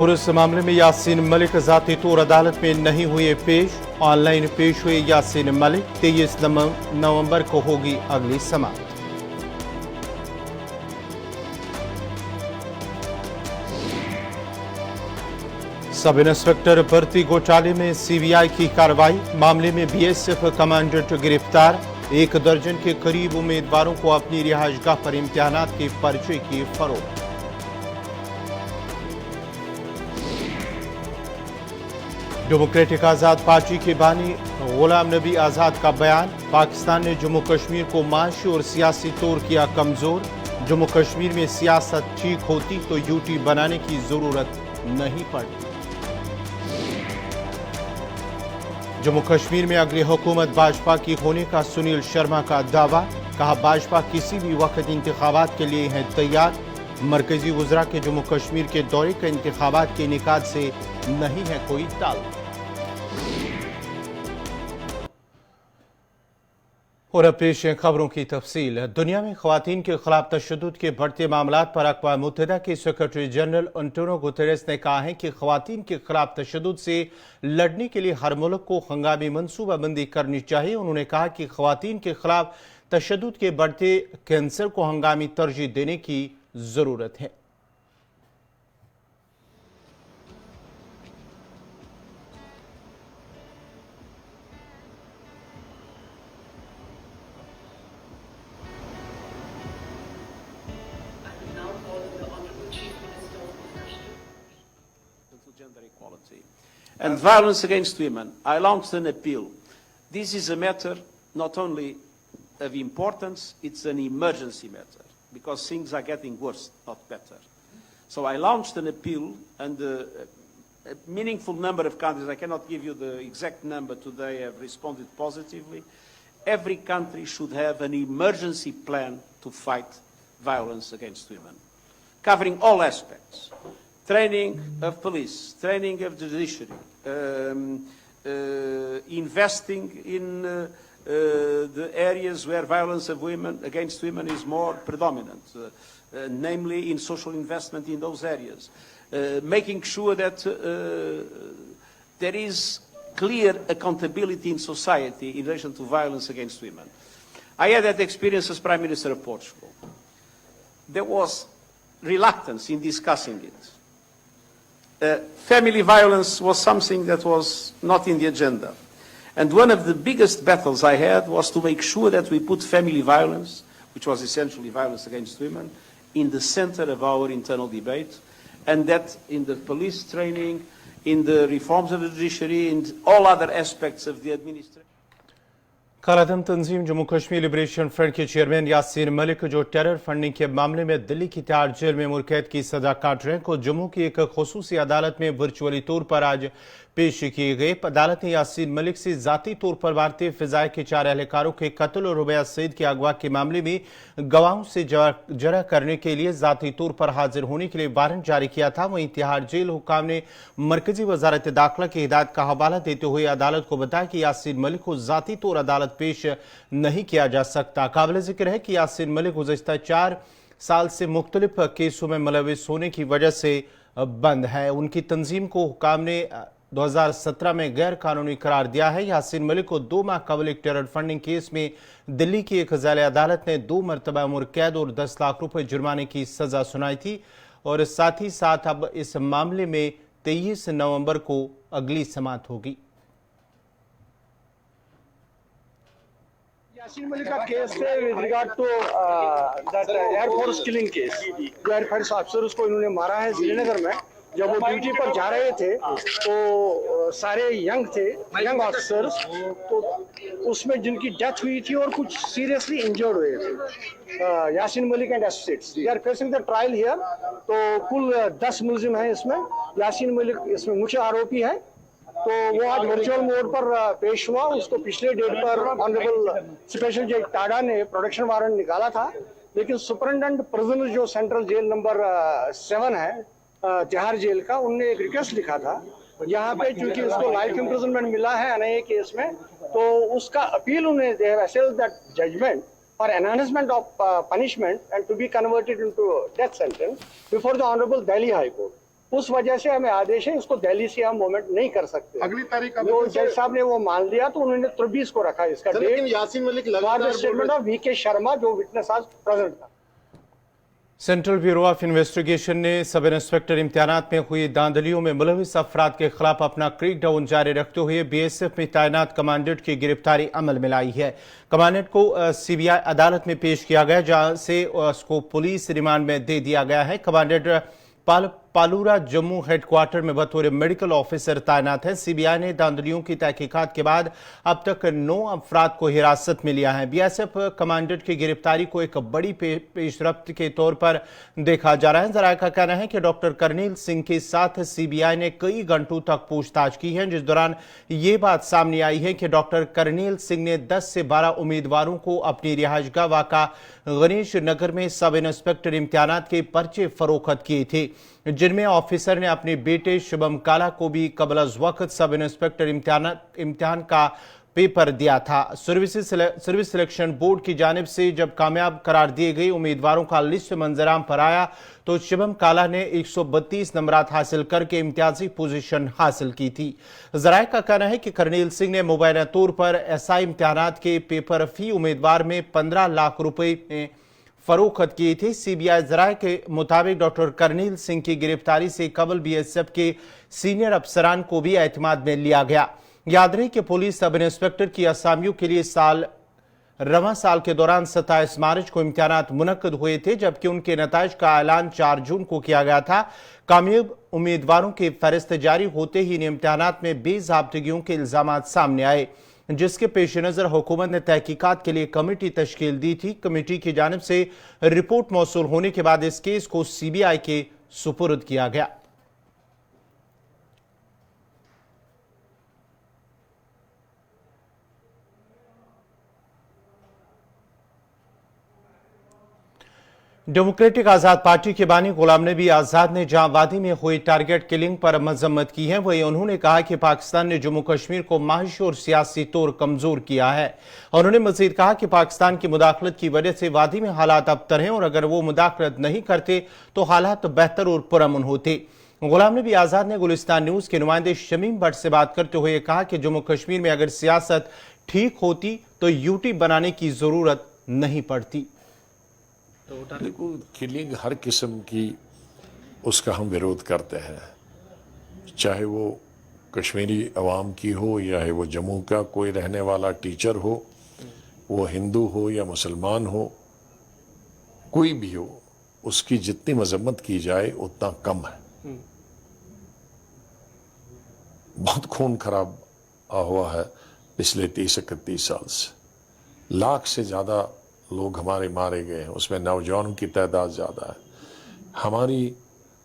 और इस मामले में यासीन मलिक जाती तौर अदालत में नहीं हुए पेश। ऑनलाइन पेश हुए यासीन मलिक। 23 नवंबर को होगी अगली समाअत। सब इंस्पेक्टर भर्ती घोटाले में सीबीआई की कार्रवाई। मामले में बीएसएफ कमांडेंट गिरफ्तार। 1 दर्जन के करीब उम्मीदवारों को अपनी रिहाइशगाह पर इम्तिहानात के पर्चे की फरोख्त। डेमोक्रेटिक आज़ाद पार्टी के बानी गुलाम नबी आज़ाद का बयान। पाकिस्तान ने जम्मू कश्मीर को माशी और सियासी तौर किया कमज़ोर। जम्मू कश्मीर में सियासत ठीक होती तो यूटी बनाने की ज़रूरत नहीं पड़ती। जम्मू कश्मीर में अगली हुकूमत भाजपा की होने का सुनील शर्मा का दावा। कहा, भाजपा किसी भी वक्त इंतखाबात के लिए है तैयार। मरकजी वज़रा के जम्मू कश्मीर के दौरे का इंतखाबात के इनेकाद से नहीं है कोई ताल्लुक। और अब पेश है खबरों की तफसील। दुनिया में ख़वातीन के खिलाफ तशद्दुद के बढ़ते मामलात पर अक़वाम मुत्तहिदा के सेक्रेटरी जनरल एंटोनियो गुतेरेस ने कहा है कि ख़वातीन के खिलाफ तशद्दुद से लड़ने के लिए हर मुल्क को हंगामी मनसूबाबंदी करनी चाहिए। उन्होंने कहा कि ख़वातीन के खिलाफ तशद्दुद के बढ़ते कैंसर को हंगामी तरजीह देने की ज़रूरत है। And violence against women. I launched an appeal. This is a matter not only of importance, it's an emergency matter because things are getting worse, not better. So I launched an appeal and a meaningful number of countries, I cannot give you the exact number today, have responded positively. Every country should have an emergency plan to fight violence against women, covering all aspects. Training of police, training of the judiciary, investing in the areas where violence of women against women is more predominant, namely in social investment in those areas, making sure that there is clear accountability in society in relation to violence against women. I had that experience as Prime Minister of Portugal. There was reluctance in discussing it. Family violence was something that was not in the agenda. And one of the biggest battles I had was to make sure that we put family violence, which was essentially violence against women, in the center of our internal debate, and that in the police training, in the reforms of the judiciary, in all other aspects of the administration. कालादम तंजीम Jammu Kashmir liberation front के chairman Yasin Malik, जो terror funding के मामले में दिल्ली की Tihar jail में मुर्कैद की सजा काट रहे हैं, को जम्मू की एक खुसूसी अदालत में वर्चुअली तौर पर आज पेश किए गए। अदालत ने यासीन मलिक से जाती तौर पर भारतीय फिजाई के 4 एहलकारों के कत्ल और रुबैया सईद के अगवा के मामले में गवाहों से जरा करने के लिए जाती तौर पर हाजिर होने के लिए वारंट जारी किया था। वहीं तिहाड़ जेल हुक्काम ने मरकजी वजारत दाखिला की हिदायत का हवाला देते हुए अदालत को बताया कि यासीन मलिक को जाती तौर अदालत पेश नहीं किया जा सकता। काबिल जिक्र है कि यासीन मलिक गुज़श्ता 4 साल से मुख्तलिफ केसों में मुलविस होने की वजह से बंद है। उनकी तंजीम को हुक्काम ने 2017 में गैर कानूनी करार दिया है। यासीन मलिक को 2 माह कबल एक टेरर फंडिंग केस में दिल्ली की एक ज़ैल अदालत ने 2 मरतबा उम्र कैद और 10 लाख रुपए जुर्माने की सजा सुनाई थी। और साथ ही साथ अब इस मामले में 23 नवंबर को अगली समाअत होगी। यासीन मलिक का केस है with regard to that air force killing case. जो एयरफोर्स ऑफिसर उसको इन्होंने मारा है श्रीनगर में। जब वो ड्यूटी पर जा रहे थे तो सारे यंग ऑफिसर्स, तो उसमें जिनकी डेथ हुई थी और कुछ सीरियसली इंजर्ड हुए थे। Yasin Malik and associates they are facing the trial here. तो कुल 10 मुलजिम हैं इसमें। यासीन मलिक इसमें मुख्य आरोपी है। तो वो आज वर्चुअल मोड पर पेश हुआ। उसको पिछले डेट पर ऑनरेबल स्पेशल जज टाडा ने प्रोटेक्शन वारंट निकाला था, लेकिन सुपरिटेंडेंट प्रिजनर जो सेंट्रल जेल नंबर 7 है तिहाड़ जेल का, उनने एक रिक्वेस्ट लिखा था यहाँ पे, क्योंकि उसको लाइफ इम्प्रिजनमेंट मिला है एनआईए केस में, तो उसका अपील उन्हें they have assailed that judgement for enhancement of punishment and to be converted into death sentence before the honourable Delhi high court. उस वजह से हमें आदेश है, इसको दिल्ली से हम मूवमेंट नहीं कर सकते। अगली तारीख का वो जज साहब ने वो मान लिया तो उन्होंने 23 को रखा इसका सर, डेट। लेकिन यासीन मलिक लगातार स्टेटमेंट ऑफ वीके शर्मा जो विटनेस आज प्रेजेंट था। सेंट्रल ब्यूरो ऑफ इन्वेस्टिगेशन ने सब इंस्पेक्टर इम्तिहानात में हुई धांधलियों में मुलविस अफराद के खिलाफ अपना क्रैकडाउन जारी रखते हुए बीएसएफ में तैनात कमांडेंट की गिरफ्तारी अमल में लाई है। कमांडेंट को सीबीआई अदालत में पेश किया गया, जहां से उसको पुलिस रिमांड में दे दिया गया है। कमांडेंट पालूरा जम्मू हेडक्वार्टर में बतौर मेडिकल ऑफिसर तैनात है। सीबीआई ने धांधलियों की तहकीकात के बाद अब तक 9 अफराद को हिरासत में लिया है। बीएसएफ कमांडेंट की गिरफ्तारी को एक बड़ी पेशरफ्त के तौर पर देखा जा रहा है। जराये का कहना है कि डॉक्टर करनील सिंह के साथ सीबीआई ने कई घंटों तक पूछताछ की है, जिस दौरान ये बात सामने आई है कि डॉक्टर करनील सिंह ने 10 से 12 उम्मीदवारों को अपनी रिहायशगाह वाक़ा गणेश नगर में सब इंस्पेक्टर इम्तिहानात के पर्चे फरोख्त किए थे, जिनमें ऑफिसर ने अपने बेटे शुभम काला को भी कबल अज वक्त सब इंस्पेक्टर इम्तिहान का पेपर दिया था। सर्विस सिलेक्शन बोर्ड की जानिब से जब कामयाब करार दिए गए उम्मीदवारों का लिस्ट मंजराम पर आया तो शुभम काला ने 132 नंबरात हासिल करके इम्तियाजी पोजीशन हासिल की थी। जराये का कहना है कि करनील सिंह ने मुबैना तौर पर एसआई इम्तिहानात के पेपर फी उम्मीदवार में 15 लाख रुपए में फरोख्त किए थे। सीबीआई जराये के मुताबिक डॉक्टर करनील सिंह की गिरफ्तारी से कबल बीएसएफ के सीनियर अफसरान को भी एतमाद में लिया गया। याद रहे कि पुलिस सब इंस्पेक्टर की असामियों के लिए रवां साल के दौरान 27 मार्च को इम्तिहानात मुनक्कद हुए थे, जबकि उनके नताइज का ऐलान 4 जून को किया गया था। कामयाब उम्मीदवारों की फहरिस्त जारी होते ही इन इम्तिहानात में बेज़ाब्तगियों के इल्जाम सामने आए, जिसके पेश नजर हुकूमत ने तहकीकात के लिए कमेटी तश्कील दी थी। कमेटी की जानिब से रिपोर्ट मौसूल होने के बाद इस केस को सीबीआई के सुपुर्द किया गया। डेमोक्रेटिक आजाद पार्टी के बानी गुलाम नबी आजाद ने जहां वादी में हुई टारगेट किलिंग पर मजम्मत की है, वहीं उन्होंने कहा कि पाकिस्तान ने जम्मू कश्मीर को माशी और सियासी तौर कमजोर किया है। उन्होंने मजीद कहा कि पाकिस्तान की मुदाखलत की वजह से वादी में हालात अबतर हैं और अगर वो मुदाखलत नहीं करते तो हालात बेहतर और पुरअमन होते। गुलाम नबी आजाद ने गुलिस्तान न्यूज के नुमाइंदे शमीम भट्ट से बात करते हुए कहा कि जम्मू कश्मीर में अगर सियासत ठीक होती तो यूटी बनाने की जरूरत नहीं पड़ती। देखो, किलिंग हर किस्म की उसका हम विरोध करते हैं, चाहे वो कश्मीरी अवाम की हो या वो जम्मू का कोई रहने वाला टीचर हो, वो हिंदू हो या मुसलमान हो, कोई भी हो, उसकी जितनी मजम्मत की जाए उतना कम है। बहुत खून खराब हुआ है पिछले 30-31 साल से। लाख से ज़्यादा लोग हमारे मारे गए हैं, उसमें नौजवानों की तादाद ज़्यादा है। हमारी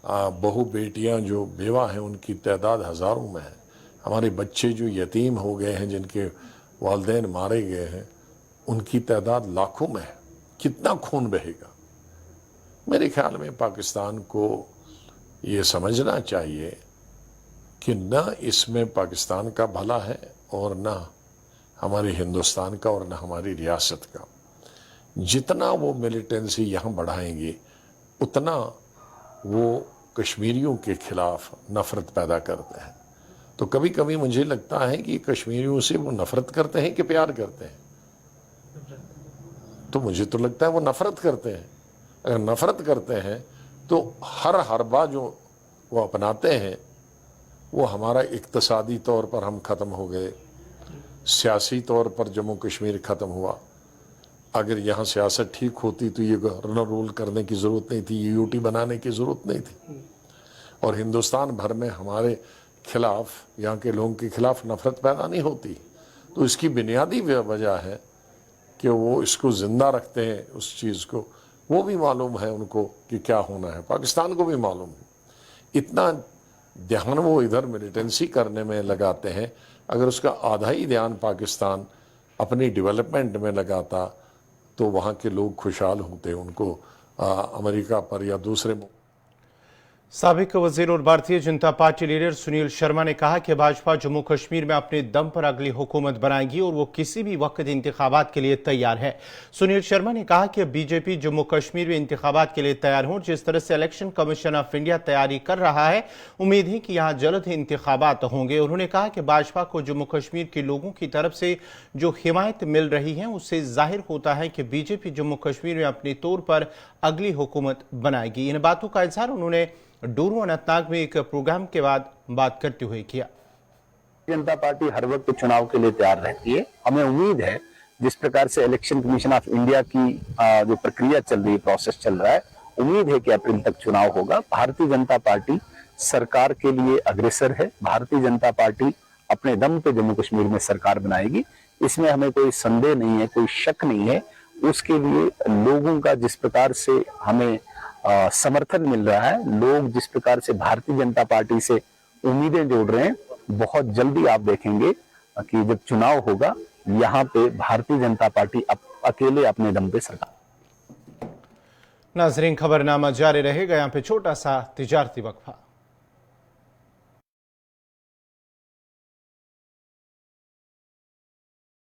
बहू बेटियां जो बेवा हैं उनकी तादाद हज़ारों में है। हमारे बच्चे जो यतीम हो गए हैं, जिनके वालिदैन मारे गए हैं, उनकी तादाद लाखों में है। कितना खून बहेगा। मेरे ख्याल में पाकिस्तान को ये समझना चाहिए कि न इसमें पाकिस्तान का भला है और न हमारे हिंदुस्तान का और न हमारी रियासत का। जितना वो मिलिटेंसी यहाँ बढ़ाएंगे उतना वो कश्मीरियों के खिलाफ नफरत पैदा करते हैं। तो कभी कभी मुझे लगता है कि कश्मीरियों से वो नफरत करते हैं कि प्यार करते हैं। तो मुझे तो लगता है वो नफरत करते हैं। अगर नफरत करते हैं तो हर हरबा जो वो अपनाते हैं वो हमारा इक्तसादी तौर पर हम ख़त्म हो गए, सियासी तौर पर जम्मू कश्मीर ख़त्म हुआ। अगर यहाँ सियासत ठीक होती तो ये गवर्नर रूल करने की ज़रूरत नहीं थी, यूटी बनाने की ज़रूरत नहीं थी, और हिंदुस्तान भर में हमारे खिलाफ, यहाँ के लोगों के खिलाफ नफरत पैदा नहीं होती। तो इसकी बुनियादी वजह है कि वो इसको ज़िंदा रखते हैं, उस चीज़ को। वो भी मालूम है उनको कि क्या होना है, पाकिस्तान को भी मालूम है। इतना ध्यान वो इधर मिलिटेंसी करने में लगाते हैं। अगर उसका आधा ही ध्यान पाकिस्तान अपनी डेवलपमेंट में लगाता तो वहाँ के लोग खुशहाल होते, उनको अमेरिका पर या दूसरे साबिक वजीर और भारतीय जनता पार्टी लीडर सुनील शर्मा ने कहा कि भाजपा जम्मू कश्मीर में अपने दम पर अगली हुकूमत बनाएगी और वो किसी भी वक्त इंतखाबात के लिए तैयार है। सुनील शर्मा ने कहा कि बीजेपी जम्मू कश्मीर में इंतखाबात के लिए तैयार हो। जिस तरह से इलेक्शन कमीशन ऑफ इंडिया तैयारी कर रहा है, उम्मीद है कि यहाँ जल्द ही इंतखाबात होंगे। उन्होंने कहा कि भाजपा को जम्मू कश्मीर के लोगों की तरफ से जो हिमायत मिल रही है, उससे जाहिर होता है कि बीजेपी जम्मू कश्मीर में अपने तौर पर अगली हुकूमत बनाएगी। इन बातों का इजहार उन्होंने डोरू अनंतनाग में एक प्रोग्राम के बाद बात करते हुए किया। जनता पार्टी हर वक्त चुनाव के लिए तैयार रहती है। हमें उम्मीद है जिस प्रकार से इलेक्शन कमीशन ऑफ इंडिया की जो प्रक्रिया चल रही है, प्रोसेस चल रहा है, उम्मीद है कि अप्रैल तक चुनाव होगा। भारतीय जनता पार्टी सरकार के लिए अग्रसर है। भारतीय जनता पार्टी अपने दम पे जम्मू कश्मीर में सरकार बनाएगी, इसमें हमें कोई संदेह नहीं है, कोई शक नहीं है। उसके लिए लोगों का जिस प्रकार से हमें समर्थन मिल रहा है, लोग जिस प्रकार से भारतीय जनता पार्टी से उम्मीदें जोड़ रहे हैं, बहुत जल्दी आप देखेंगे कि जब चुनाव होगा, यहाँ पे भारतीय जनता पार्टी अकेले अपने दम पे सरकार। नाजरीन, खबरनामा जारी रहेगा। यहाँ पे छोटा सा तिजारती वक्फा।